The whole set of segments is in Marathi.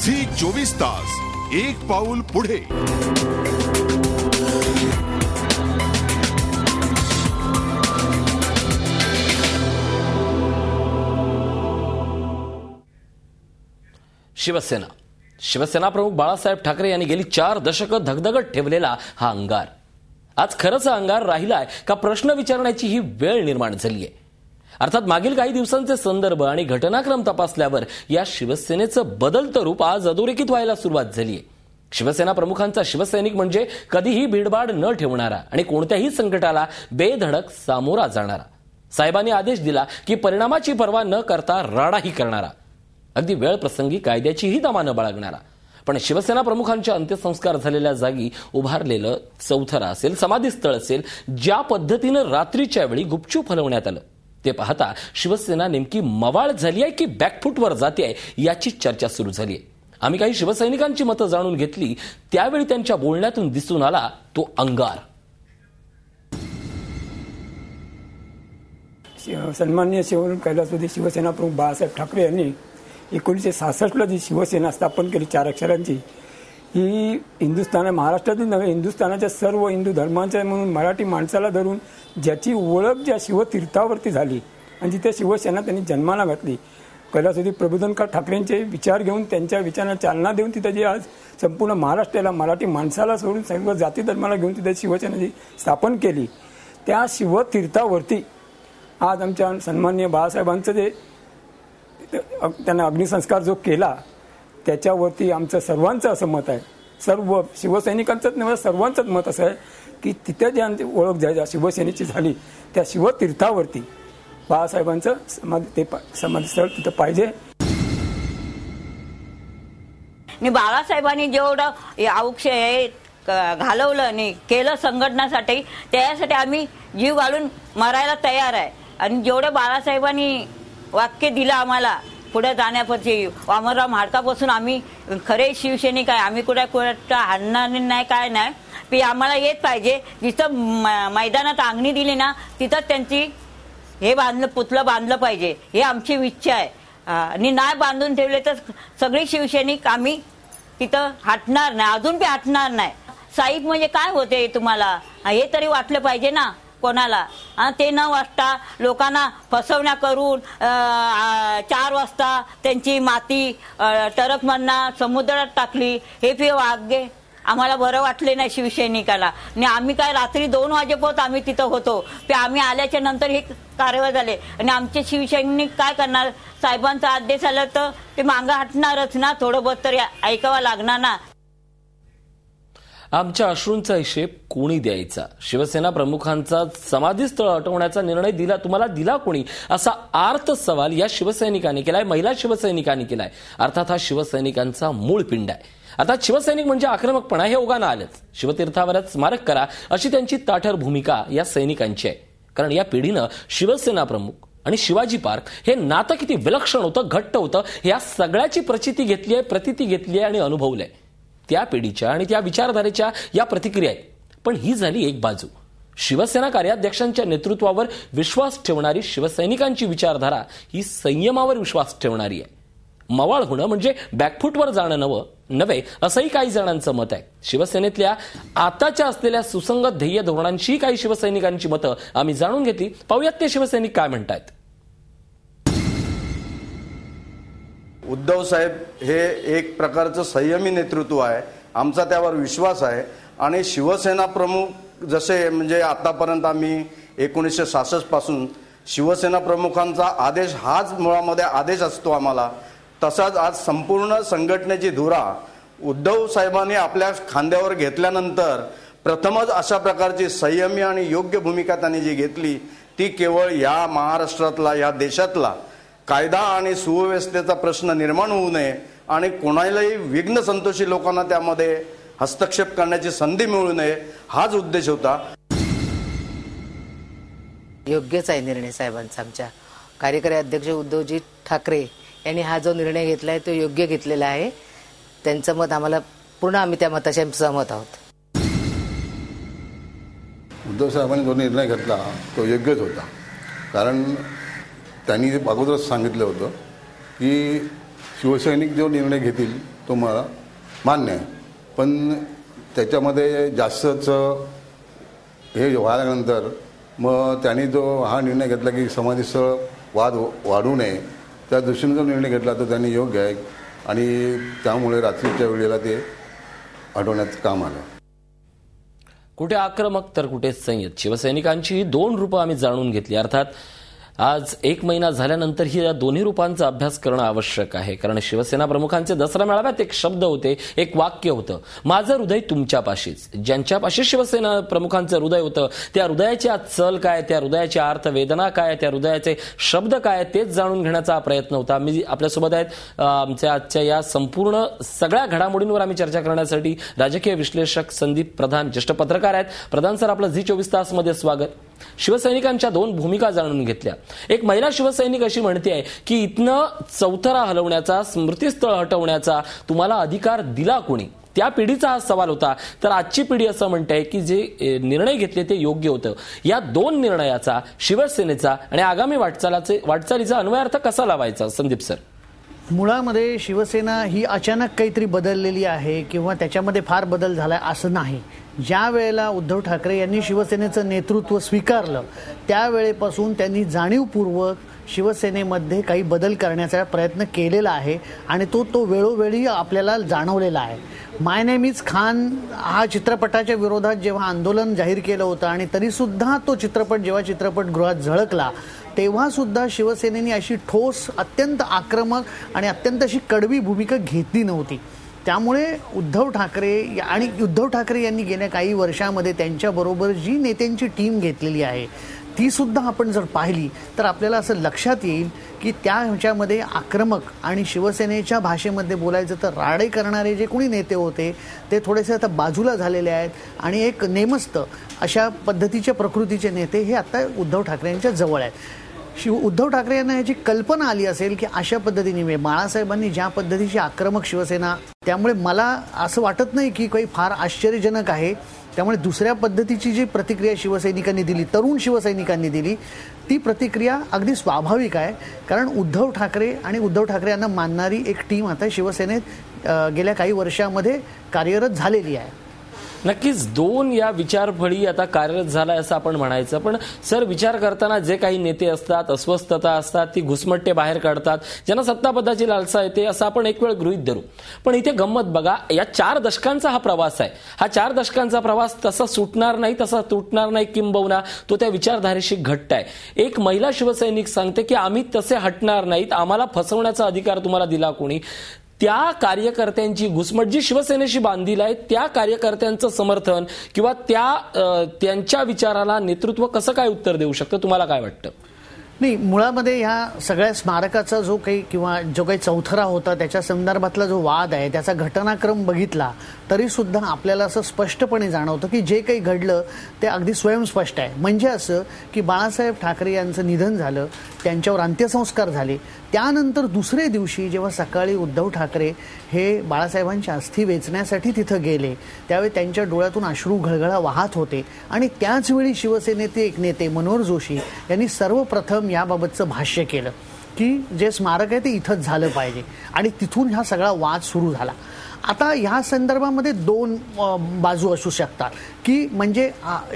झी 24 तास एक पाऊल पुढे. शिवसेना प्रमुख बाळासाहेब ठाकरे यांनी गेली 4 दशकं धगधगत ठेवलेला हा अंगार आज खरंच अंगार राहिलाय का प्रश्न विचारण्याची ही वेळ निर्माण झालीय. अर्थात मागील काही दिवसांचे संदर्भ आणि घटनाक्रम तपासल्यावर या शिवसेनेचं बदलतं रूप आज अधोरेखित व्हायला सुरुवात झालीय. शिवसेना प्रमुखांचा शिवसैनिक म्हणजे कधीही भीडभाड न ठेवणारा आणि कोणत्याही संकटाला बेधडक सामोरा जाणारा, साहेबांनी आदेश दिला की परिणामाची पर्वा न करता राडाही करणारा, अगदी वेळ प्रसंगी कायद्याचीही दमा न बाळगणारा. पण शिवसेना प्रमुखांच्या अंत्यसंस्कार झालेल्या जागी उभारलेलं चौथरा असेल, समाधीस्थळ असेल, ज्या पद्धतीनं रात्रीच्या वेळी गुपचूप हलवण्यात आलं ते पाहता शिवसेना नेमकी मवाळ झाली आहे की बॅकफुटवर जाते याची चर्चा सुरू झाली आहे. आम्ही काही शिवसैनिकांची मतं जाणून घेतली, त्यावेळी त्यांच्या बोलण्यातून दिसून आला तो अंगार. सन्माननीय कैलासवासी शिवसेना प्रमुख बाळासाहेब ठाकरे यांनी 1966ला जी शिवसेना स्थापन केली 4 अक्षरांची, ही महाराष्ट्रातील नव्हे हिंदुस्थानाच्या सर्व हिंदू धर्मांच्या म्हणून मराठी माणसाला धरून ज्याची ओळख ज्या शिवतीर्थावरती झाली आणि जिथे शिवसेना त्यांनी जन्माला घातली. कैलासवासी प्रबोधनकार ठाकरेंचे विचार घेऊन त्यांच्या विचारांना चालना देऊन तिथे जी आज संपूर्ण महाराष्ट्राला मराठी माणसाला सोडून सर्व जाती धर्माला घेऊन तिथे शिवसेना जी स्थापन केली, त्या शिवतीर्थावरती आज आमच्या सन्माननीय बाळासाहेबांचं जे त्यांना अग्निसंस्कार जो केला त्याच्यावरती आमचं सर्वांचं असं मत आहे, सर्व शिवसैनिकांचंच नव्हे सर्वांचंच मत असं आहे की तिथे जी आमची ओळख ज्या शिवसेनेची झाली त्या शिवतीर्थावरती बाळासाहेबांचं समाधीस्थळ तिथं पाहिजे. बाळासाहेबांनी जेवढं अवक्षय घालवलं आणि केलं संघटनासाठी, त्यासाठी आम्ही जीव घालून मरायला तयार आहे. आणि जेवढं बाळासाहेबांनी वाक्य दिलं आम्हाला पुढे जाण्यापासून, वामनराव म्हाडकापासून आम्ही खरे शिवसैनिक आहे. आम्ही कुठं हाणणार नाही, काय नाही, पण आम्हाला येत पाहिजे. जिथं मैदानात अंगणी दिली ना तिथं त्यांची हे पुतळं बांधलं पाहिजे, हे आमची इच्छा आहे. आणि नाही बांधून ठेवले तर सगळे शिवसैनिक आम्ही तिथं हटणार नाही, अजून बी हटणार नाही. साहेब म्हणजे काय होते तुम्हाला हे तरी वाटलं पाहिजे ना कोणाला. ते न वाजता लोकांना फसवण्या करून 4 वाजता त्यांची माती टरकमधना समुद्रात टाकली, हे फी वागे आम्हाला बरं वाटले नाही शिवसैनिकाला. आणि आम्ही काय रात्री 2 वाजेपर्यंत आम्ही तिथं होतो, ते आम्ही आल्याच्या नंतर हे कारवाई झाले. आणि आमचे शिवसैनिक काय करणार, साहेबांचा आदेश आला तर ते मागं हटणारच ना, थोडं बहुत तरी ऐकावं लागणार ना. आमच्या अश्रूंचा हिशेब कोणी द्यायचा, शिवसेना प्रमुखांचा समाधीस्थळ हटवण्याचा निर्णय तुम्हाला दिला कोणी, असा आर्त सवाल या शिवसैनिकांनी केलाय, महिला शिवसैनिकांनी केलाय. अर्थात हा शिवसैनिकांचा मूळ पिंड आहे. आता शिवसैनिक म्हणजे आक्रमकपणा हे ओघानं आलंच. शिवतीर्थावरच स्मारक करा अशी त्यांची ताठर भूमिका या सैनिकांची आहे. कारण या पिढीनं शिवसेना प्रमुख आणि शिवाजी पार्क हे नातं किती विलक्षण होतं, घट्ट होतं, या सगळ्याची प्रचिती घेतली आहे, प्रतिती घेतली आहे आणि अनुभवलंय. त्या पिढीच्या आणि त्या विचारधारेच्या या प्रतिक्रिया आहेत. पण ही झाली एक बाजू. शिवसेना कार्याध्यक्षांच्या नेतृत्वावर विश्वास ठेवणारी शिवसैनिकांची विचारधारा ही संयमावर विश्वास ठेवणारी आहे. मवाळ होणं म्हणजे बॅकफुटवर जाणं नव्हे असंही काही जणांचं मत आहे. शिवसेनेतल्या आताच्या असलेल्या सुसंगत ध्येय धोरणांशी काही शिवसैनिकांची मतं आम्ही जाणून घेतली. पाहूयात ते शिवसैनिक काय म्हणतायत. उद्धव साहेब हे एक प्रकारचं संयमी नेतृत्व आहे, आमचा त्यावर विश्वास आहे. आणि शिवसेना प्रमुख जसे म्हणजे आतापर्यंत आम्ही 1966 पासून शिवसेना प्रमुखांचा आदेश हाच मुळामध्ये आदेश असतो आम्हाला, तसाच आज संपूर्ण संघटनेची धुरा उद्धव साहेबांनी आपल्या खांद्यावर घेतल्यानंतर प्रथमच अशा प्रकारची संयमी आणि योग्य भूमिका त्यांनी जी घेतली ती केवळ या महाराष्ट्रातला, या देशातला कायदा आणि सुव्यवस्थेचा प्रश्न निर्माण होऊ नये आणि कोणालाही विघ्न संतोषी लोकांना त्यामध्ये हस्तक्षेप करण्याची संधी मिळू नये, हाच उद्देश होता. योग्यच आहे निर्णय साहेबांचा. आमच्या कार्यकारी अध्यक्ष उद्धवजी ठाकरे यांनी हा जो निर्णय घेतलाय तो योग्य घेतलेला आहे. त्यांचं मत आम्हाला पूर्ण, आम्ही त्या मताशी सहमत आहोत. उद्धव साहेबांनी जो निर्णय घेतला तो योग्यच होता. कारण त्यांनी अगोदरच सांगितलं होतं की शिवसैनिक जो निर्णय घेतील तो मला मान्य आहे, पण त्याच्यामध्ये जास्तच हे व्हायल्यानंतर मग त्यांनी जो हा निर्णय घेतला की समाधीस्थळ वाद वाढू नये, त्या दृष्टीने जो निर्णय घेतला तो त्यांनी योग्य आहे आणि त्यामुळे रात्रीच्या वेळेला ते हटवण्याचं काम आलं. कुठे आक्रमक तर कुठे संयत शिवसैनिकांची ही दोन रूपं आम्ही जाणून घेतली. अर्थात आज 1 महिना झाल्यानंतरही या दोन्ही रूपांचा अभ्यास करणं आवश्यक आहे, कारण शिवसेना प्रमुखांचे दसरा मेळाव्यात एक शब्द होते, एक वाक्य होतं, माझं हृदय तुमच्यापाशीच. ज्यांच्यापाशी शिवसेना प्रमुखांचं हृदय होतं त्या हृदयाची आज चल काय, त्या हृदयाची अर्थवेदना काय, त्या हृदयाचे शब्द काय, तेच जाणून घेण्याचा प्रयत्न होता. मी आपल्यासोबत आहेत आमच्या आजच्या या संपूर्ण सगळ्या घडामोडींवर आम्ही चर्चा करण्यासाठी राजकीय विश्लेषक संदीप प्रधान, ज्येष्ठ पत्रकार आहेत. प्रधान सर, आपलं झी 24 तास मध्ये स्वागत. शिवसैनिकांच्या दोन भूमिका जाणून घेतल्या. एक महिला शिवसैनिक अशी म्हणते की इथनं चौथरा हलवण्याचा, स्मृतीस्थळ हटवण्याचा तुम्हाला अधिकार दिला कोणी, त्या पिढीचा हा सवाल होता. तर आजची पिढी असं म्हणते की जे निर्णय घेतले ते योग्य होतं. या दोन निर्णयाचा शिवसेनेचा आणि आगामी वाटचालीचा अन्वयार्थ कसा लावायचा संदीप सर? मुळामध्ये शिवसेना ही अचानक काहीतरी बदललेली आहे किंवा त्याच्यामध्ये फार बदल झालाय असं नाही. ज्या वेळेला उद्धव ठाकरे यांनी शिवसेनेचं नेतृत्व स्वीकारलं त्यावेळेपासून त्यांनी जाणीवपूर्वक शिवसेनेमध्ये काही बदल करण्याचा प्रयत्न केलेला आहे आणि तो वेळोवेळी आपल्याला जाणवलेला आहे. माय नेम इज खान हा चित्रपटाच्या विरोधात जेव्हा आंदोलन जाहीर केलं होतं आणि तरीसुद्धा तो चित्रपट जेव्हा चित्रपटगृहात झळकला तेव्हा सुद्धा शिवसेनेने अशी ठोस, अत्यंत आक्रमक आणि अत्यंत अशी कडवी भूमिका घेतली नव्हती. त्यामुळे उद्धव ठाकरे यांनी गेल्या काही वर्षामध्ये त्यांच्याबरोबर जी नेत्यांची टीम घेतलेली आहे ती सुद्धा आपण जर पाहिली तर आपल्याला असं लक्षात येईल की त्या ह्याच्यामध्ये आक्रमक आणि शिवसेनेच्या भाषेमध्ये बोलायचं तर राडे करणारे जे कोणी नेते होते ते थोडेसे आता बाजूला झालेले आहेत आणि एक नेमस्त अशा पद्धतीचे प्रकृतीचे नेते हे आता उद्धव ठाकरे यांच्या जवळ आहेत. उद्धव ठाकरे यांना याची कल्पना आली असेल की अशा पद्धतीने बाळासाहेबांनी ज्या पद्धतीची आक्रमक शिवसेना, त्यामुळे मला असं वाटत नाही की काही फार आश्चर्यजनक आहे. त्यामुळे दुसऱ्या पद्धतीची जी प्रतिक्रिया शिवसैनिकांनी दिली, तरुण शिवसैनिकांनी दिली, ती प्रतिक्रिया अगदी स्वाभाविक आहे. कारण उद्धव ठाकरे आणि उद्धव ठाकरे यांना मानणारी एक टीम आता शिवसेनेत गेल्या काही वर्षामध्ये कार्यरत झालेली आहे. नक्कीच दोन या विचारफळी आता कार्यरत झालाय असं आपण म्हणायचं. पण सर, विचार करताना जे काही नेते असतात, अस्वस्थता असतात, ती घुसमट्टे बाहेर काढतात, ज्यांना सत्तापदाची लालसा येते असं आपण एक वेळ गृहीत धरू. पण इथे गंमत बघा, या 4 दशकांचा हा प्रवास आहे. हा 4 दशकांचा प्रवास तसा सुटणार नाही, तसा तुटणार नाही, किंबहुना तो त्या विचारधारेशी घट्ट आहे. एक महिला शिवसैनिक सांगते की आम्ही तसे हटणार नाहीत, आम्हाला फसवण्याचा अधिकार तुम्हाला दिला कोणी. त्या कार्यकर्त्यांची घुसमट जी शिवसेनेशी बांधील आहे त्या कार्यकर्त्यांचं समर्थन किंवा त्यांच्या विचाराला नेतृत्व कसं काय उत्तर देऊ शकतं, तुम्हाला काय वाटतं? नाही, मुळामध्ये ह्या सगळ्या स्मारकाचा जो काही चौथरा होता त्याच्या संदर्भातला जो वाद आहे त्याचा घटनाक्रम बघितला तरी सुद्धा आपल्याला असं स्पष्टपणे जाणवतं की जे काही घडलं ते अगदी स्वयंस्पष्ट आहे. म्हणजे असं की बाळासाहेब ठाकरे यांचं निधन झालं, त्यांच्यावर अंत्यसंस्कार झाले, त्यानंतर दुसरे दिवशी जेव्हा सकाळी उद्धव ठाकरे हे बाळासाहेबांच्या अस्थी वेचण्यासाठी तिथं गेले त्यावेळी त्यांच्या डोळ्यातून अश्रू घळघळा वाहत होते आणि त्याचवेळी शिवसेनेचे एक नेते मनोहर जोशी यांनी सर्वप्रथम याबाबतचं भाष्य केलं की जे स्मारक आहे ते इथंच झालं पाहिजे आणि तिथून हा सगळा वाद सुरू झाला. आता ह्या संदर्भामध्ये 2 बाजू असू शकतात की म्हणजे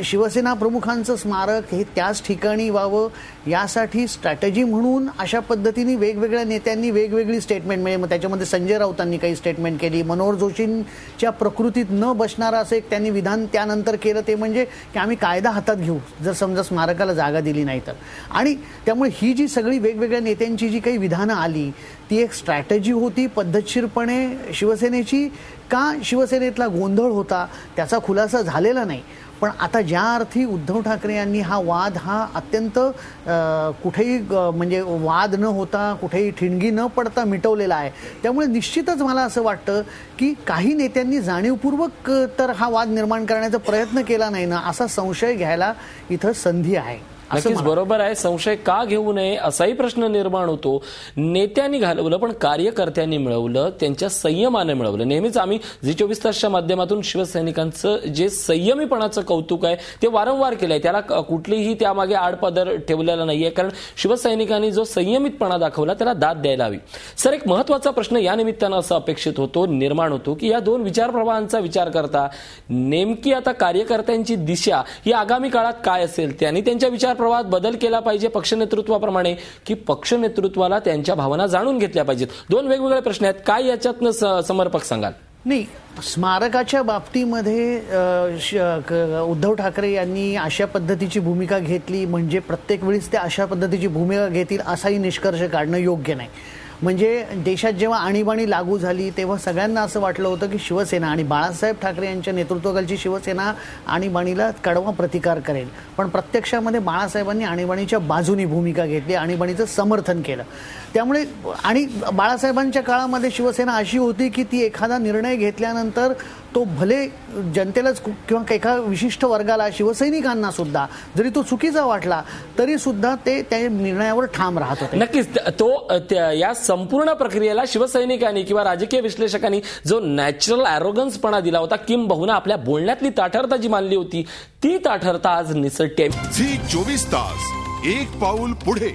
शिवसेना प्रमुखांचं स्मारक हे त्याच ठिकाणी व्हावं यासाठी स्ट्रॅटेजी म्हणून अशा पद्धतीने वेगवेगळ्या नेत्यांनी वेगवेगळी स्टेटमेंट मिळेल. मग त्याच्यामध्ये संजय राऊतांनी काही स्टेटमेंट केली, मनोहर जोशींच्या प्रकृतीत न बसणारं असं एक त्यांनी विधान त्यानंतर केलं ते म्हणजे की आम्ही कायदा हातात घेऊ जर समजा स्मारकाला जागा दिली नाही तर. आणि त्यामुळे ही जी सगळी वेगवेगळ्या नेत्यांची जी काही विधानं आली ती एक स्ट्रॅटेजी होती पद्धतशीरपणे शिवसेनेची का शिवसेनेतला गोंधळ होता त्याचा खुलासा झालेला नाही. पण आता ज्या अर्थी उद्धव ठाकरे यांनी हा वाद हा अत्यंत कुठेही म्हणजे वाद न होता कुठेही ठिणगी न पडता मिटवलेला आहे त्यामुळे निश्चितच मला असं वाटतं की काही नेत्यांनी जाणीवपूर्वक तर हा वाद निर्माण करण्याचा प्रयत्न केला नाही ना असा संशय घ्यायला इथं संधी आहे. नक्कीच बरोबर आहे. संशय का घेऊ नये असाही प्रश्न निर्माण होतो. नेत्यांनी घालवलं पण कार्यकर्त्यांनी मिळवलं, त्यांच्या संयमाने मिळवलं. नेहमीच आम्ही झी 24 तासच्या माध्यमातून शिवसैनिकांचं जे संयमीपणाचं कौतुक आहे ते वारंवार केलंय. त्याला कुठलीही त्यामागे आडपदर ठेवलेला नाहीये, कारण शिवसैनिकांनी जो संयमितपणा दाखवला त्याला दाद द्यायला हवी. सर, एक महत्वाचा प्रश्न या निमित्तानं असं अपेक्षित होतो, निर्माण होतो की या दोन विचारप्रवाहांचा विचार करता नेमकी आता कार्यकर्त्यांची दिशा ही आगामी काळात काय असेल, त्यांनी त्यांच्या विचारप्रवाहात बदल केला पाहिजे पक्ष नेतृत्वाप्रमाणे, की पक्ष नेतृत्वाला त्यांच्या भावना जाणून घेतल्या पाहिजेत. दोन वेगवेगळे प्रश्न आहेत. काय याच्यातनं समर्पक सांगाल? नाही, स्मारकाच्या बाबतीमध्ये उद्धव ठाकरे यांनी अशा पद्धतीची भूमिका घेतली म्हणजे प्रत्येक वेळीच ते अशा पद्धतीची भूमिका घेतील असाही निष्कर्ष काढणं योग्य नाही. म्हणजे देशात जेव्हा आणीबाणी लागू झाली तेव्हा सगळ्यांना असं वाटलं होतं की शिवसेना आणि बाळासाहेब ठाकरे यांच्या नेतृत्वाखालची शिवसेना आणीबाणीला कडवा प्रतिकार करेल, पण प्रत्यक्षामध्ये बाळासाहेबांनी आणीबाणीच्या बाजूनी भूमिका घेतली, आणीबाणीचं समर्थन केलं. त्यामुळे आणि बाळासाहेबांच्या काळामध्ये शिवसेना अशी होती की ती एखादा निर्णय घेतल्यानंतर तो भले जनतेलाच किंवा एका विशिष्ट वर्गाला, शिवसैनिकांना सुद्धा जरी तो चुकीचा वाटला तरी सुद्धा ते त्या निर्णयावर ठाम राहत होते. नक्कीच या संपूर्ण प्रक्रियेला शिवसैनिकांनी किंवा राजकीय विश्लेषकांनी जो नॅचरल ॲरोगन्सपणा दिला होता, किंबहुना आपल्या बोलण्यातली ताठरता जी मानली होती, ती ताठरता आज निसटते. झी 24 तास, एक पाऊल पुढे.